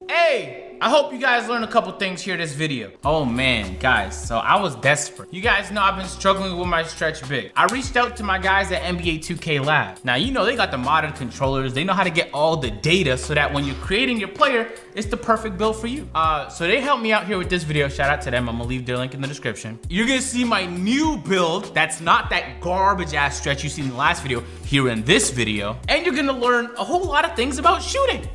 Hey, I hope you guys learned a couple things here in this video. Oh man, guys, so I was desperate. You guys know I've been struggling with my stretch big. I reached out to my guys at NBA 2K Lab. Now, you know they got the modded controllers. They know how to get all the data so that when you're creating your player, it's the perfect build for you. So they helped me out here with this video. Shout out to them. I'm gonna leave their link in the description. You're gonna see my new build. That's not that garbage ass stretch you seen in the last video here in this video. And you're gonna learn a whole lot of things about shooting.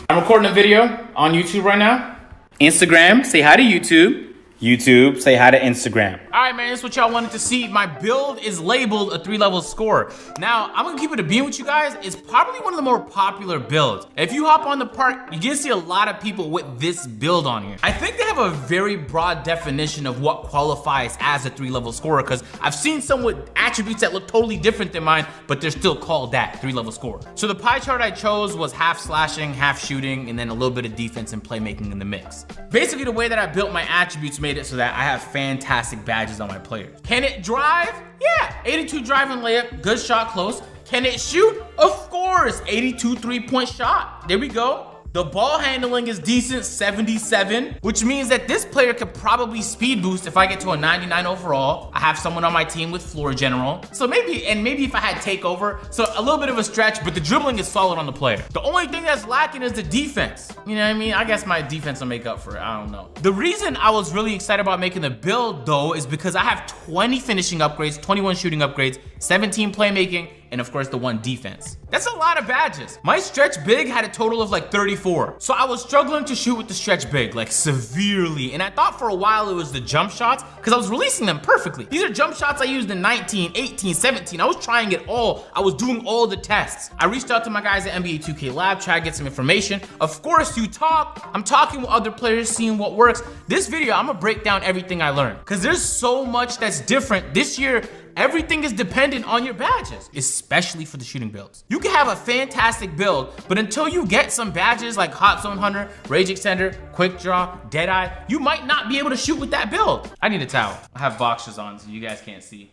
I'm recording a video on YouTube right now. Instagram, say hi to YouTube. YouTube, say hi to Instagram. All right, man, this is what y'all wanted to see. My build is labeled a 3-level score. Now, I'm gonna keep it a beam with you guys. It's probably one of the more popular builds. If you hop on the park, you're gonna see a lot of people with this build on here. I think they have a very broad definition of what qualifies as a 3-level scorer, because I've seen some with attributes that look totally different than mine, but they're still called that, 3-level scorer. So the pie chart I chose was half slashing, half shooting, and then a little bit of defense and playmaking in the mix. Basically, the way that I built my attributes made it so that I have fantastic badges on my players. Can it drive? Yeah, 82 drive and layup, good shot close. Can it shoot? Of course, 82 3-point shot. There we go. The ball handling is decent, 77, which means that this player could probably speed boost if I get to a 99 overall. I have someone on my team with floor general. So maybe if I had takeover, so a little bit of a stretch, but the dribbling is solid on the player. The only thing that's lacking is the defense. You know what I mean? I guess my defense will make up for it, I don't know. The reason I was really excited about making the build though is because I have 20 finishing upgrades, 21 shooting upgrades, 17 playmaking, and of course the 1 defense. That's a lot of badges. My stretch big had a total of like 34. So I was struggling to shoot with the stretch big, like severely. And I thought for a while it was the jump shots because I was releasing them perfectly. These are jump shots I used in 19, 18, 17. I was trying it all. I was doing all the tests. I reached out to my guys at NBA 2K Lab, tried to get some information. Of course you talk. I'm talking with other players, seeing what works. This video, I'm gonna break down everything I learned because there's so much that's different this year. Everything is dependent on your badges, especially for the shooting builds. You can have a fantastic build, but until you get some badges like Hot Zone Hunter, Rage Extender, Quick Draw, Deadeye, you might not be able to shoot with that build. I need a towel. I have boxers on so you guys can't see.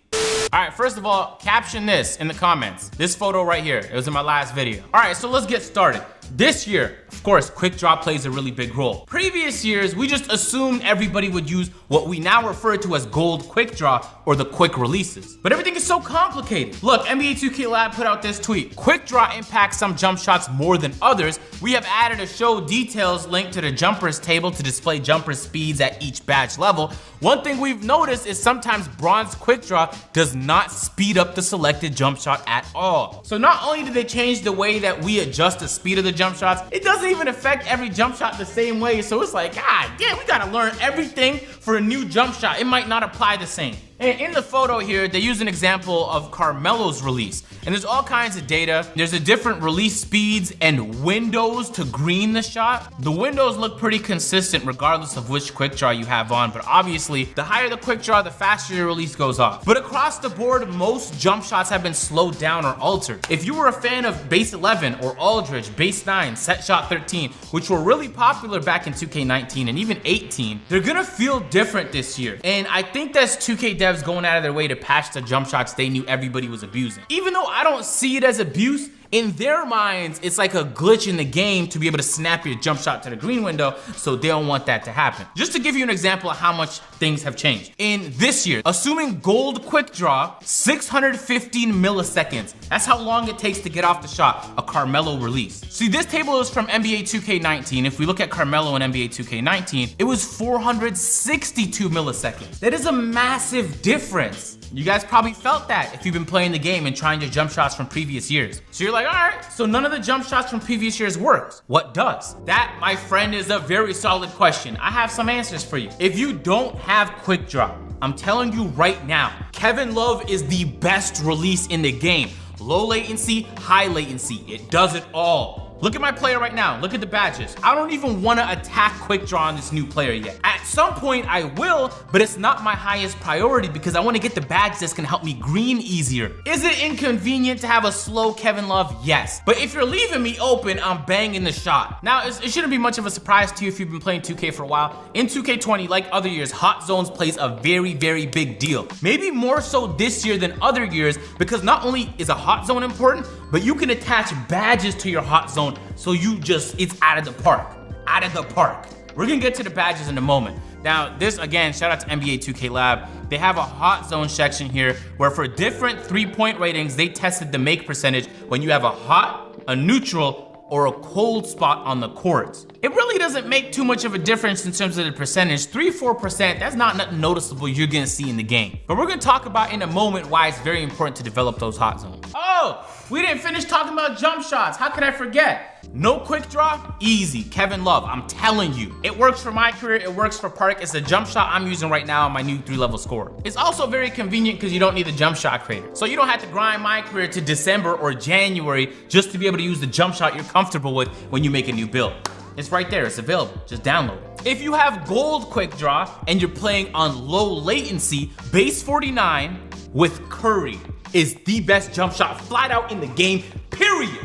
All right, first of all, caption this in the comments. This photo right here, it was in my last video. All right, so let's get started. This year, of course, Quick Draw plays a really big role. Previous years, we just assumed everybody would use what we now refer to as gold Quick Draw or the quick releases. But everything is so complicated. Look, NBA 2K Lab put out this tweet. Quick Draw impacts some jump shots more than others. We have added a show details link to the jumpers table to display jumper speeds at each badge level. One thing we've noticed is sometimes bronze Quick Draw does not speed up the selected jump shot at all. So not only did they change the way that we adjust the speed of the jump shots, it doesn't even affect every jump shot the same way. So it's like, God damn, we gotta learn everything for a new jump shot. It might not apply the same. And in the photo here, they use an example of Carmelo's release. And there's all kinds of data. There's the different release speeds and windows to green the shot. The windows look pretty consistent regardless of which quick draw you have on, but obviously the higher the quick draw, the faster your release goes off. But across the board, most jump shots have been slowed down or altered. If you were a fan of Base 11 or Aldridge, Base 9, Set Shot 13, which were really popular back in 2K19 and even 18, they're gonna feel different this year. And I think that's 2K devs going out of their way to patch the jump shots they knew everybody was abusing. Even though I don't see it as abuse, in their minds, it's like a glitch in the game to be able to snap your jump shot to the green window, so they don't want that to happen. Just to give you an example of how much things have changed. In this year, assuming gold quick draw, 615 milliseconds. That's how long it takes to get off the shot, a Carmelo release. See, this table is from NBA 2K19. If we look at Carmelo in NBA 2K19, it was 462 milliseconds. That is a massive difference. You guys probably felt that if you've been playing the game and trying your jump shots from previous years. So you're like, all right, so none of the jump shots from previous years works. What does? That, my friend, is a very solid question. I have some answers for you. If you don't have quick draw, I'm telling you right now, Kevin Love is the best release in the game. Low latency, high latency, it does it all. Look at my player right now. Look at the badges. I don't even want to attack quick draw on this new player yet. At some point I will, but it's not my highest priority because I want to get the badge that's going to help me green easier. Is it inconvenient to have a slow Kevin Love? Yes. But if you're leaving me open, I'm banging the shot. Now, it shouldn't be much of a surprise to you if you've been playing 2K for a while. In 2K20, like other years, hot zones plays a very, very big deal. Maybe more so this year than other years because not only is a hot zone important, but you can attach badges to your hot zone so it's out of the park. out of the park. We're gonna get to the badges in a moment. Now, this again, shout out to NBA 2K Lab. They have a hot zone section here where for different 3-point ratings, they tested the make percentage when you have a hot, a neutral, or a cold spot on the courts. It really doesn't make too much of a difference in terms of the percentage. 3-4%, that's not nothing noticeable you're gonna see in the game. But we're gonna talk about in a moment why it's very important to develop those hot zones. Oh, we didn't finish talking about jump shots. How could I forget? No quick draw, easy. Kevin Love, I'm telling you. It works for my career, it works for Park. It's a jump shot I'm using right now on my new 3-level score. It's also very convenient because you don't need the jump shot creator. So you don't have to grind my career to December or January just to be able to use the jump shot you're comfortable with when you make a new build. It's right there, it's available, just download it. If you have gold quick draw and you're playing on low latency, base 49 with Curry is the best jump shot flat out in the game, period.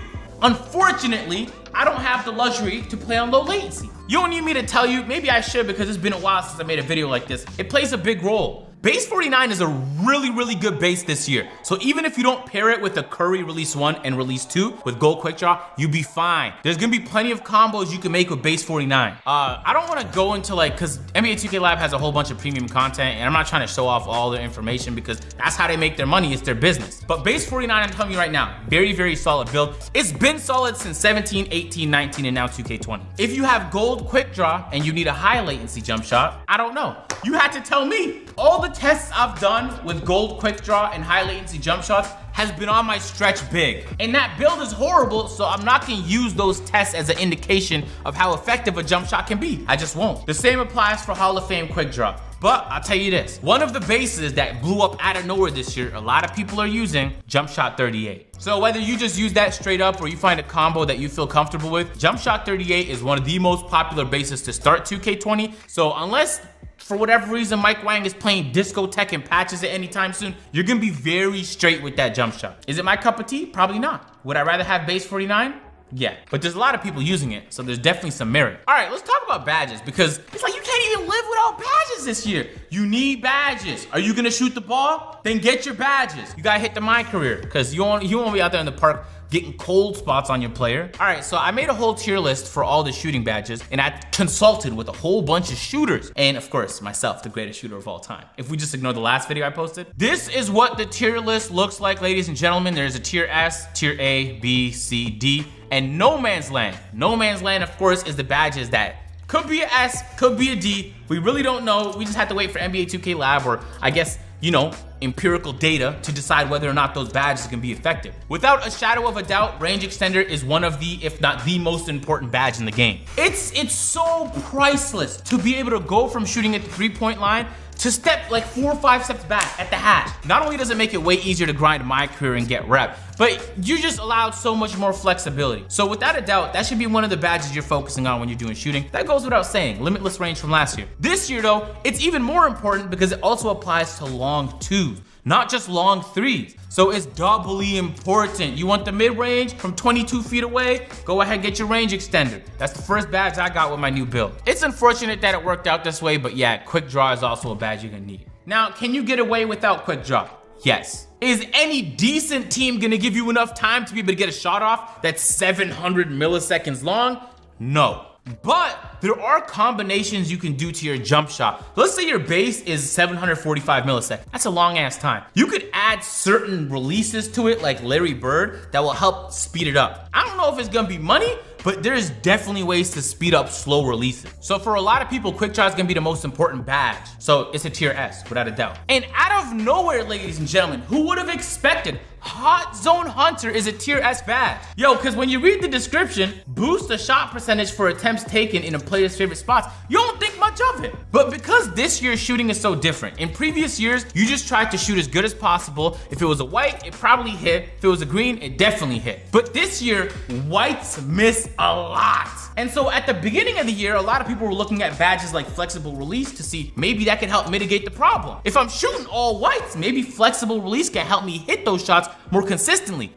Unfortunately, I don't have the luxury to play on low latency. You don't need me to tell you, maybe I should because it's been a while since I made a video like this. It plays a big role. Base 49 is a really good base this year. So even if you don't pair it with the Curry Release 1 and Release 2 with Gold Quick Draw, you'll be fine. There's gonna be plenty of combos you can make with Base 49. I don't wanna go into cause NBA 2K Lab has a whole bunch of premium content and I'm not trying to show off all the information because that's how they make their money, it's their business. But Base 49, I'm telling you right now, very solid build. It's been solid since 17, 18, 19, and now 2K20. If you have Gold Quick Draw and you need a high latency jump shot, I don't know. You had to tell me. All the tests I've done with Gold Quick Draw and high latency jump shots has been on my stretch big. And that build is horrible, so I'm not gonna use those tests as an indication of how effective a jump shot can be. I just won't. The same applies for Hall of Fame Quick Draw. But I'll tell you this, one of the bases that blew up out of nowhere this year, a lot of people are using Jump Shot 38. So whether you just use that straight up or you find a combo that you feel comfortable with, Jump Shot 38 is one of the most popular bases to start 2K20. So unless for whatever reason Mike Wang is playing discotheque and patches it anytime soon, you're gonna be very straight with that jump shot. Is it my cup of tea? Probably not. Would I rather have base 49? Yeah, but there's a lot of people using it, so there's definitely some merit. All right, let's talk about badges because it's like you can't even live without badges this year. You need badges. Are you gonna shoot the ball? Then get your badges. You gotta hit the my career because you won't be out there in the park getting cold spots on your player. All right, so I made a whole tier list for all the shooting badges and I consulted with a whole bunch of shooters. And of course, myself, the greatest shooter of all time. If we just ignore the last video I posted. This is what the tier list looks like, ladies and gentlemen. There's a tier S, tier A, B, C, D, and No Man's Land. No Man's Land, of course, is the badges that could be a S, could be a D. We really don't know. We just have to wait for NBA 2K Lab or I guess, you know, empirical data to decide whether or not those badges can be effective. Without a shadow of a doubt, Range Extender is one of the, if not the most important badge in the game. It's so priceless to be able to go from shooting at the 3-point line to step like 4 or 5 steps back at the hash. Not only does it make it way easier to grind my career and get rep, but you just allowed so much more flexibility. So without a doubt, that should be one of the badges you're focusing on when you're doing shooting. That goes without saying, limitless range from last year. This year though, it's even more important because it also applies to long twos, not just long threes. So it's doubly important. You want the mid-range from 22 feet away? Go ahead, get your range extender. That's the first badge I got with my new build. It's unfortunate that it worked out this way, but yeah, quick draw is also a badge you're gonna need. Now, can you get away without quick draw? Yes. Is any decent team gonna give you enough time to be able to get a shot off that's 700 milliseconds long? No. But there are combinations you can do to your jump shot. Let's say your base is 745 milliseconds. That's a long ass time. You could add certain releases to it like Larry Bird that will help speed it up. I don't know if it's gonna be money, but there's definitely ways to speed up slow releases. So for a lot of people, quick draw is gonna be the most important badge. So it's a tier S, without a doubt. And out of nowhere, ladies and gentlemen, who would have expected Hot Zone Hunter is a tier S badge? Yo, cause when you read the description, boost the shot percentage for attempts taken in a player's favorite spots, you don't think much of it. But because this year's shooting is so different, in previous years, you just tried to shoot as good as possible. If it was a white, it probably hit. If it was a green, it definitely hit. But this year, whites miss a lot. And so at the beginning of the year, a lot of people were looking at badges like flexible release to see maybe that could help mitigate the problem. If I'm shooting all whites, maybe flexible release can help me hit those shots more consistently.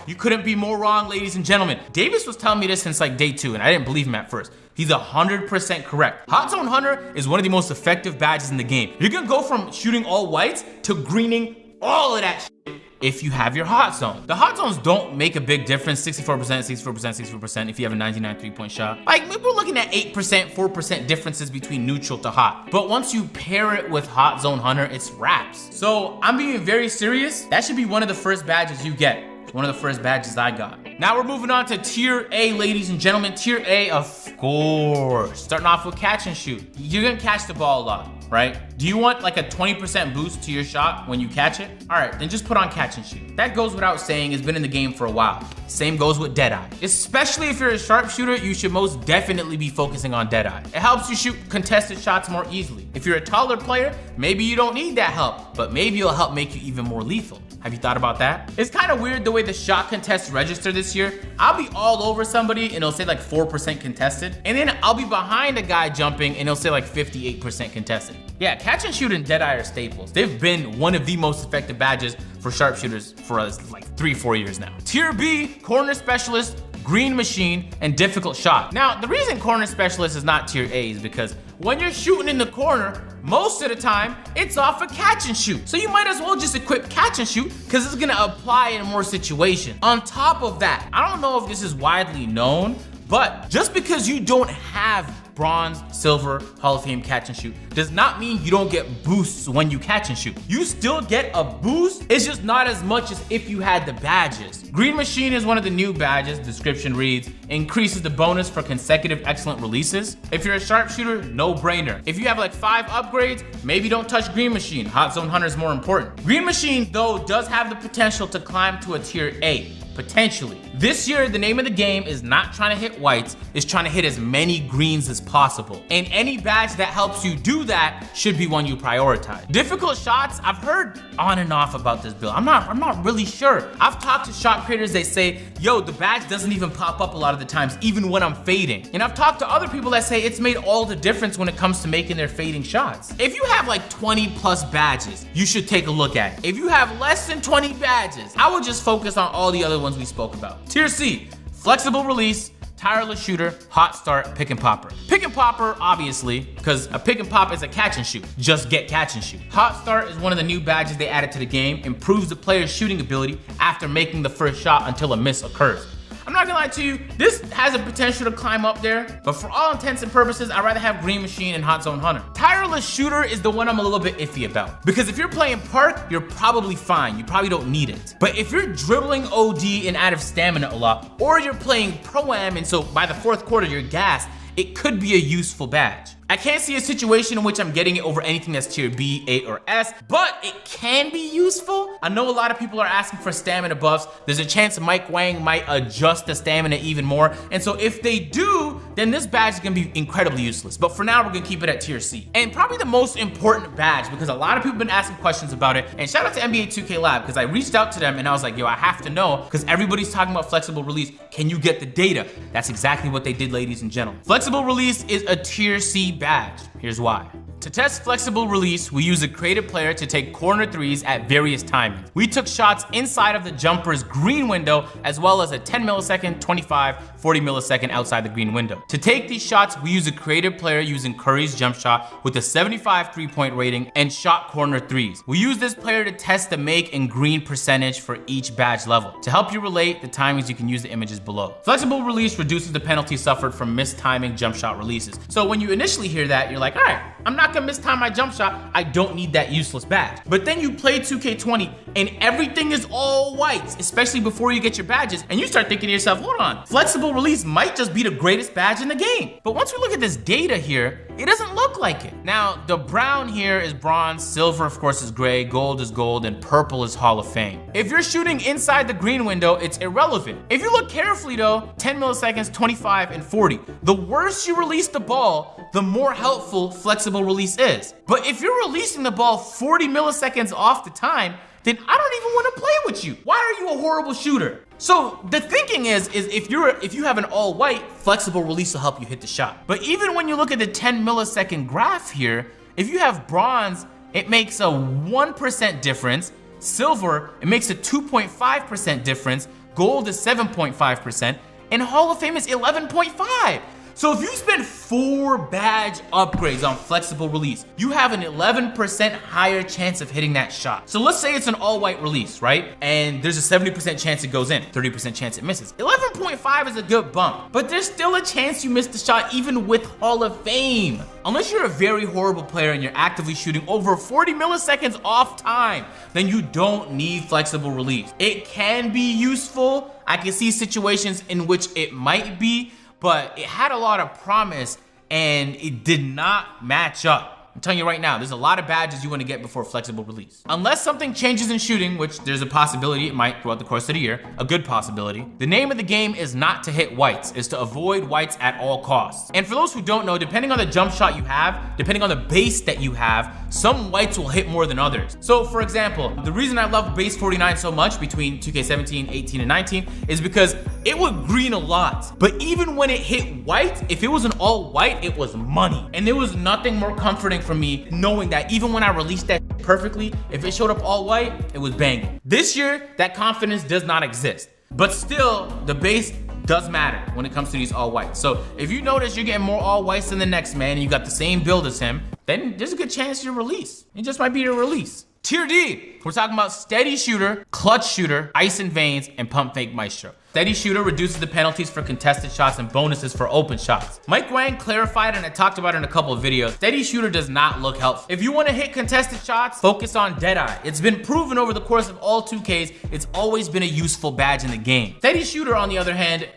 You couldn't be more wrong, ladies and gentlemen. Davis was telling me this since like day 2 and I didn't believe him at first. He's 100% correct. Hot Zone Hunter is one of the most effective badges in the game. You're gonna go from shooting all whites to greening all of that shit if you have your hot zone. The hot zones don't make a big difference, 64%, 64%, 64% if you have a 99 3-point shot. Like, maybe we're looking at 8%, 4% differences between neutral to hot. But once you pair it with Hot Zone Hunter, it's wraps. So I'm being very serious. That should be one of the first badges you get. One of the first badges I got. Now we're moving on to tier A, ladies and gentlemen. Tier A, of course. Starting off with catch and shoot. You're gonna catch the ball a lot, right? Do you want like a 20% boost to your shot when you catch it? All right, then just put on catch and shoot. That goes without saying, it's been in the game for a while. Same goes with Deadeye. Especially if you're a sharpshooter, you should most definitely be focusing on Deadeye. It helps you shoot contested shots more easily. If you're a taller player, maybe you don't need that help, but maybe it'll help make you even more lethal. Have you thought about that? It's kind of weird the way the shot contests register this year. I'll be all over somebody and it'll say like 4% contested. And then I'll be behind a guy jumping and it'll say like 58% contested. Yeah, catch and shoot and Deadeye are staples. They've been one of the most effective badges for sharpshooters for like 3-4 years now. Tier B, corner specialist, green machine, and difficult shot. Now, the reason corner specialist is not tier A is because when you're shooting in the corner, most of the time, it's off a catch and shoot. So you might as well just equip catch and shoot because it's gonna apply in more situations. On top of that, I don't know if this is widely known, but just because you don't have bronze, silver, Hall of Fame catch and shoot does not mean you don't get boosts when you catch and shoot. You still get a boost, it's just not as much as if you had the badges. Green Machine is one of the new badges. Description reads, increases the bonus for consecutive excellent releases. If you're a sharpshooter, no brainer. If you have like 5 upgrades, maybe don't touch Green Machine. Hot Zone Hunter is more important. Green Machine though does have the potential to climb to a tier A. Potentially. This year, the name of the game is not trying to hit whites, it's trying to hit as many greens as possible. And any badge that helps you do that should be one you prioritize. Difficult shots, I've heard on and off about this build. I'm not really sure. I've talked to shot creators, they say, yo, the badge doesn't even pop up a lot of the times, even when I'm fading. And I've talked to other people that say it's made all the difference when it comes to making their fading shots. If you have like 20 plus badges, you should take a look at it. If you have less than 20 badges, I would just focus on all the other ones we spoke about. Tier C, flexible release, tireless shooter, hot start, pick and popper. Pick and popper, obviously, because a pick and pop is a catch and shoot. Just get catch and shoot. Hot start is one of the new badges they added to the game, improves the player's shooting ability after making the first shot until a miss occurs. I'm not gonna lie to you, this has a potential to climb up there, but for all intents and purposes, I'd rather have Green Machine and Hot Zone Hunter. Tireless Shooter is the one I'm a little bit iffy about, because if you're playing Park, you're probably fine. You probably don't need it. But if you're dribbling OD and out of stamina a lot, or you're playing Pro-Am and so by the 4th quarter you're gassed, it could be a useful badge. I can't see a situation in which I'm getting it over anything that's tier B, A, or S, but it can be useful. I know a lot of people are asking for stamina buffs. There's a chance Mike Wang might adjust the stamina even more. And so if they do, then this badge is gonna be incredibly useless. But for now, we're gonna keep it at tier C. And probably the most important badge, because a lot of people have been asking questions about it. And shout out to NBA 2K Lab, because I reached out to them and I was like, yo, I have to know, because everybody's talking about flexible release. Can you get the data? That's exactly what they did, ladies and gentlemen. Flexible release is a tier C badge. Here's why. To test flexible release, we use a creative player to take corner threes at various timings. We took shots inside of the jumper's green window, as well as a 10 millisecond, 25, 40 millisecond outside the green window. To take these shots, we use a creative player using Curry's jump shot with a 75 3-point rating and shot corner threes. We use this player to test the make and green percentage for each badge level. To help you relate the timings, you can use the images below. Flexible release reduces the penalty suffered from mistiming jump shot releases. So when you initially hear that, you're like, all right, I'm not gonna mistime my jump shot. I don't need that useless badge. But then you play 2K20 and everything is all whites, especially before you get your badges, and you start thinking to yourself, hold on, flexible release might just be the greatest badge in the game. But once we look at this data here, it doesn't look like it. Now, the brown here is bronze, silver of course is gray, gold is gold, and purple is Hall of Fame. If you're shooting inside the green window, it's irrelevant. If you look carefully though, 10 milliseconds, 25, and 40. The worse you release the ball, the more helpful flexible release is. But if you're releasing the ball 40 milliseconds off the time, then I don't even want to play with you. Why are you a horrible shooter? So the thinking is if you have an all white, flexible release will help you hit the shot. But even when you look at the 10 millisecond graph here, if you have bronze, it makes a 1% difference. Silver, it makes a 2.5% difference. Gold is 7.5%, and Hall of Fame is 11.5. So if you spend 4 badge upgrades on flexible release, you have an 11% higher chance of hitting that shot. So let's say it's an all-white release, right? And there's a 70% chance it goes in, 30% chance it misses. 11.5 is a good bump, but there's still a chance you miss the shot even with Hall of Fame. Unless you're a very horrible player and you're actively shooting over 40 milliseconds off time, then you don't need flexible release. It can be useful. I can see situations in which it might be, but it had a lot of promise and it did not match up. I'm telling you right now, there's a lot of badges you want to get before flexible release. Unless something changes in shooting, which there's a possibility it might throughout the course of the year, a good possibility. The name of the game is not to hit whites, it's to avoid whites at all costs. And for those who don't know, depending on the jump shot you have, depending on the base that you have, some whites will hit more than others. So for example, the reason I love base 49 so much between 2K17, 18, and 19 is because it would green a lot. But even when it hit white, if it was an all white, it was money. And there was nothing more comforting for me knowing that even when I released that perfectly, if it showed up all white, it was banging. This year, that confidence does not exist. But still, the base does matter when it comes to these all whites. So if you notice you're getting more all whites than the next man and you got the same build as him, then there's a good chance you're release. It just might be your release. Tier D, we're talking about Steady Shooter, Clutch Shooter, Ice and Veins, and Pump Fake Maestro. Steady Shooter reduces the penalties for contested shots and bonuses for open shots. Mike Wang clarified, and I talked about it in a couple of videos, Steady Shooter does not look helpful. If you want to hit contested shots, focus on Deadeye. It's been proven over the course of all 2Ks, it's always been a useful badge in the game. Steady Shooter, on the other hand,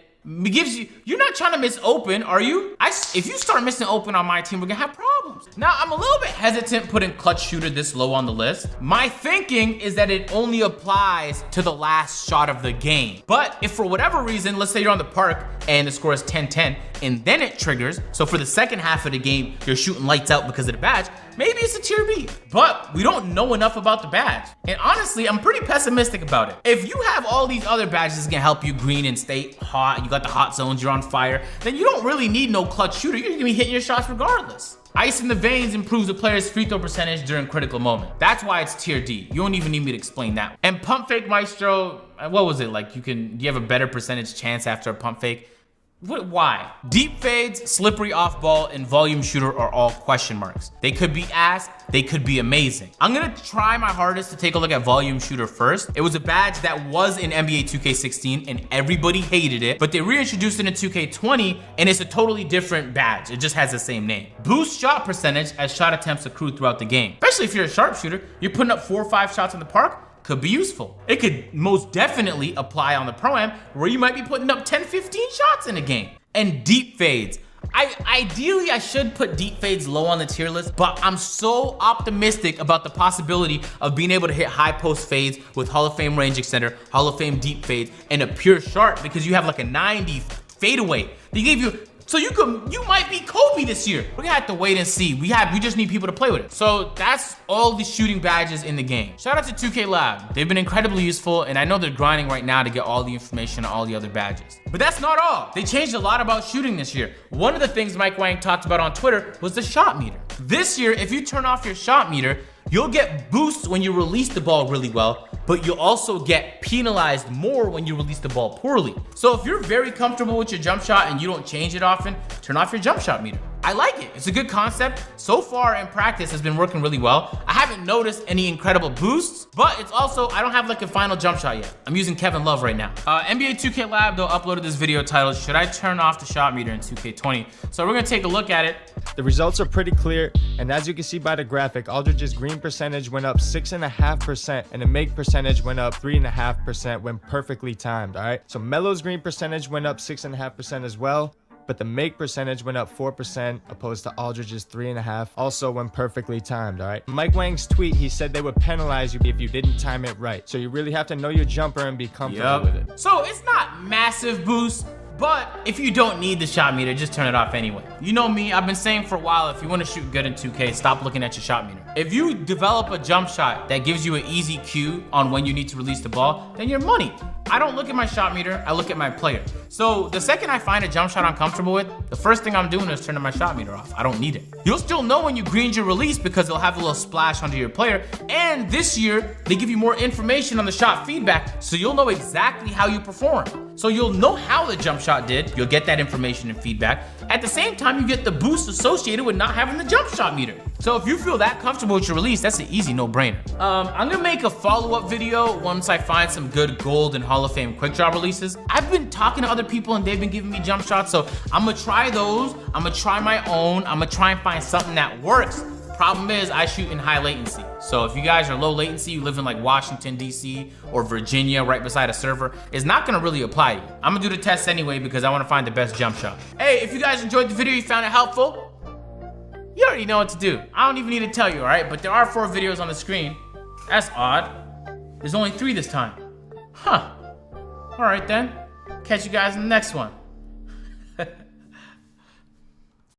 gives you, you're not trying to miss open, are you? If you start missing open on my team, we're gonna have problems. Now, I'm a little bit hesitant putting Clutch Shooter this low on the list. My thinking is that it only applies to the last shot of the game. But if for whatever reason, let's say you're on the park and the score is 10-10, and then it triggers, so for the second half of the game, you're shooting lights out because of the badge, maybe it's a tier B. But we don't know enough about the badge. And honestly, I'm pretty pessimistic about it. If you have all these other badges that can help you green and stay hot, you got the hot zones, you're on fire, then you don't really need no Clutch Shooter. You're gonna be hitting your shots regardless. Ice in the Veins improves the player's free throw percentage during critical moment. That's why it's tier D. You don't even need me to explain that. And Pump Fake Maestro, what was it? Like do you have a better percentage chance after a pump fake? Why? Deep fades, slippery off ball, and volume shooter are all question marks. They could be ass, they could be amazing. I'm gonna try my hardest to take a look at volume shooter first. It was a badge that was in NBA 2K16 and everybody hated it, but they reintroduced it in 2K20 and it's a totally different badge. It just has the same name. Boost shot percentage as shot attempts accrue throughout the game. Especially if you're a sharpshooter, you're putting up 4 or 5 shots in the park, could be useful. It could most definitely apply on the Pro-Am where you might be putting up 10, 15 shots in a game. And deep fades. Ideally, I should put deep fades low on the tier list, but I'm so optimistic about the possibility of being able to hit high post fades with Hall of Fame range extender, Hall of Fame deep fades, and a pure sharp because you have like a 90 fadeaway. They gave you, so you might be Kobe this year. We're gonna have to wait and see. We just need people to play with it. So that's all the shooting badges in the game. Shout out to 2K Lab. They've been incredibly useful, and I know they're grinding right now to get all the information on all the other badges. But that's not all. They changed a lot about shooting this year. One of the things Mike Wang talked about on Twitter was the shot meter. This year, if you turn off your shot meter, you'll get boosts when you release the ball really well, but you'll also get penalized more when you release the ball poorly. So if you're very comfortable with your jump shot and you don't change it often, turn off your jump shot meter. I like it. It's a good concept. So far in practice, has been working really well. I haven't noticed any incredible boosts, but it's also, I don't have like a final jump shot yet. I'm using Kevin Love right now. NBA 2K Lab, though, uploaded this video titled, "Should I turn off the shot meter in 2K20?" So we're gonna take a look at it. The results are pretty clear, and as you can see by the graphic, Aldridge's green percentage went up 6.5%, and the make percentage went up 3.5% when perfectly timed, all right? So Melo's green percentage went up 6.5% as well, but the make percentage went up 4% opposed to Aldridge's 3.5%, also when perfectly timed, all right? Mike Wang's tweet, he said they would penalize you if you didn't time it right. So you really have to know your jumper and be comfortable with it. So it's not massive boost, but if you don't need the shot meter, just turn it off anyway. You know me, I've been saying for a while, if you want to shoot good in 2K, stop looking at your shot meter. If you develop a jump shot that gives you an easy cue on when you need to release the ball, then you're money. I don't look at my shot meter, I look at my player. So the second I find a jump shot I'm comfortable with, the first thing I'm doing is turning my shot meter off. I don't need it. You'll still know when you greened your release because it'll have a little splash onto your player. And this year, they give you more information on the shot feedback, so you'll know exactly how you perform. So you'll know how the jump shot did, you'll get that information and feedback. At the same time, you get the boost associated with not having the jump shot meter. So if you feel that comfortable with your release, that's an easy no-brainer. I'm gonna make a follow-up video once I find some good gold and Hall of Fame quick draw releases. I've been talking to other people and they've been giving me jump shots, so I'm gonna try those. I'm gonna try my own. I'm gonna try and find something that works. Problem is, I shoot in high latency. So if you guys are low latency, you live in like Washington, DC, or Virginia, right beside a server, it's not gonna really apply to you. I'm gonna do the test anyway because I wanna find the best jump shot. Hey, if you guys enjoyed the video, you found it helpful, you already know what to do. I don't even need to tell you, all right? But there are 4 videos on the screen. That's odd. There's only 3 this time. Huh. All right then. Catch you guys in the next one.